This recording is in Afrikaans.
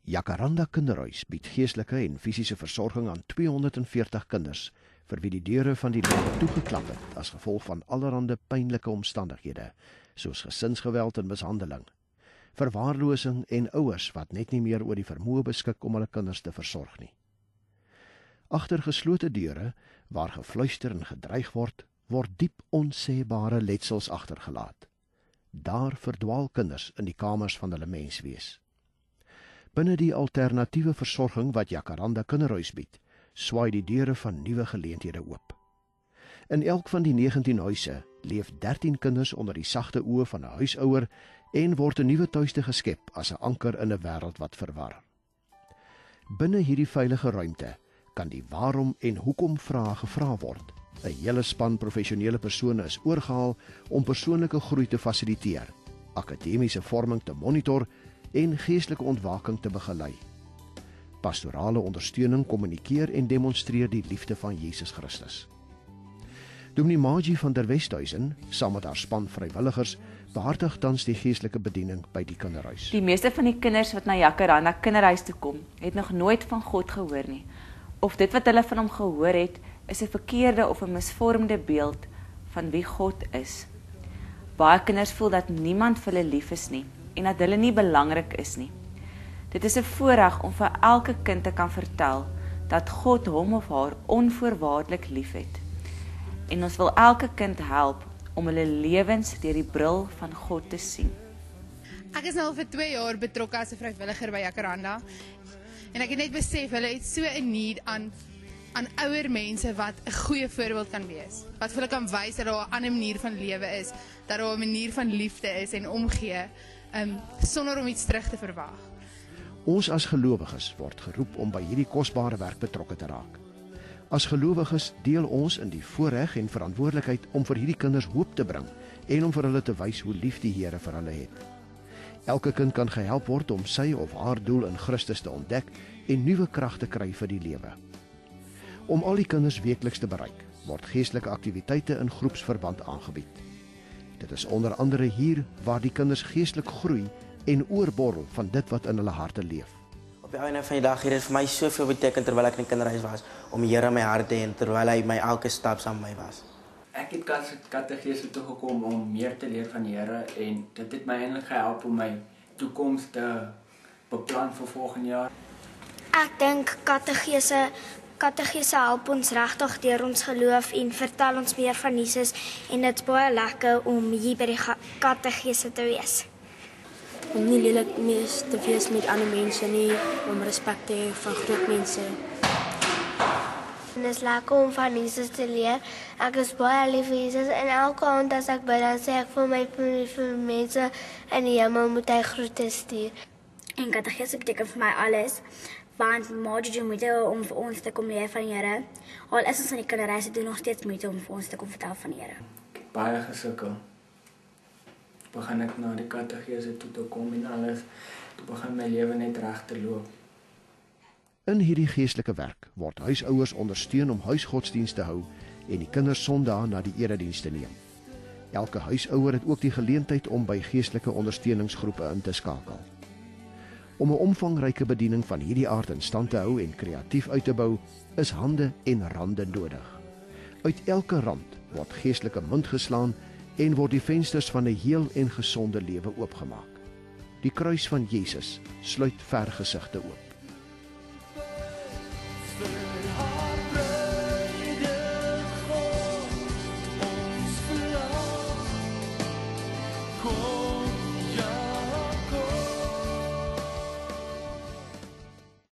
Jacaranda Kinderhuis bied geestelike en fisiese versorging aan 240 kinders, vir wie die deure van die lewe toegeklap het as gevolg van allerhande pynlike omstandighede, soos gesinsgeweld en mishandeling, verwaarlosing en ouers wat net nie meer oor die vermoë beskik om hulle kinders te versorg nie. Agter geslote deure, waar gefluister en gedreig word, word diep onsêbare letsels agtergelaat. Daar verdwaal kinders in die kamers van hulle menswees. Binne die alternatiewe versorging wat Jacaranda Kinderhuis bied, swaai die deure van nuwe geleenthede oop. In elk van die 19 huise leef 13 kinders onder die sagte oë van 'n huisouer en word 'n nuwe tuiste geskep as 'n anker in 'n wêreld wat verwar. Binne hierdie veilige ruimte kan die waarom en hoekom vrae gevra word. 'n Hele span professionele persone is oorgehaal om persoonlike groei te fasiliteer, akademiese vorming te monitor en geestelike ontwaking te begelei. Pastorale ondersteuning kommunikeer en demonstreer die liefde van Jesus Christus. Dominee Magie van der Westhuizen, saam met haar span vrywilligers, behartig tans die geestelike bediening by die kinderhuis. Die meeste van die kinders wat na Jacaranda Kinderhuis toe kom, het nog nooit van God gehoor nie. Of dit wat hulle van hom gehoor het, is 'n verkeerde of 'n misvormde beeld van wie God is. Baie kinders voel dat niemand vir hulle lief is nie en dat hulle nie belangrik is nie. Dit is 'n voorreg om vir elke kind te kan vertel dat God hom of haar onvoorwaardelik liefhet. En ons wil elke kind help om hulle lewens deur die bril van God te sien. Ek is nou al vir 2 jaar betrokke as 'n vrywilliger by Jacaranda. En ek het net besef, hulle het so 'n need aan ouer mense wat 'n goeie voorbeeld kan wees. Wat vir hulle kan wys dat daar 'n ander manier van lewe is, dat daar 'n manier van liefde is en omgee, sonder om iets terug te verwag. Ons as gelowiges word geroep om by hierdie kosbare werk betrokke te raak. As gelowiges deel ons in die voorreg en verantwoordelikheid om vir hierdie kinders hoop te bring en om vir hulle te wys hoe lief die Here vir hulle het. Elke kind kan gehelp word om sy of haar doel in Christus te ontdek en nuwe krag te kry vir die lewe. Om al die kinders weekliks te bereik, word geestelike aktiwiteite in groepsverband aangebied. Dit is onder andere hier waar die kinders geestelik groei en oorborrel van dit wat in hulle harte leef. Op die einde van die dag het dit vir my soveel beteken terwyl ek in die kinderhuis was, om die Here in my hart te hê en terwyl hy my elke stap saam met my was. Ek het katekese toe gekom om meer te leer van die Here en dit het my eintlik gehelp om my toekoms te beplan vir volgende jaar. Ek dink katekese help ons regtig deur ons geloof en vertel ons meer van Jesus en dit is baie lekker om hier by die katekese te wees. Om nie lelik te wees met ander mense nie, om respek te hê van groot mense. En dit is lekker om van Jesus te leer. Ek is baie lief vir Jesus en elke aand as ek bid, dan sê ek vir mense in die hemel moet hy groete stuur. En katekese beteken vir my alles, want Magie doen moeite om vir ons te kom leer van die Here. Al is ons in die kinderhuis, doen nog steeds moeite om vir ons te kom vertel van die Here. Ek het baie gesukkel. Toe begin ek na die katekese toe te kom en alles, toe begin my lewe net reg te loop. In hierdie geestelike werk word huisouers ondersteun om huisgodsdienst te hou en die kinders Sondae na die erediens te neem. Elke huisouer het ook die geleentheid om by geestelike ondersteuningsgroepe in te skakel. Om 'n omvangryke bediening van hierdie aard in stand te hou en kreatief uit te bou, is hande en rande nodig. Uit elke rand word geestelike munt geslaan en word die vensters van 'n heel en gesonde lewe oopgemaak. Die kruis van Jesus sluit vergesigte oop.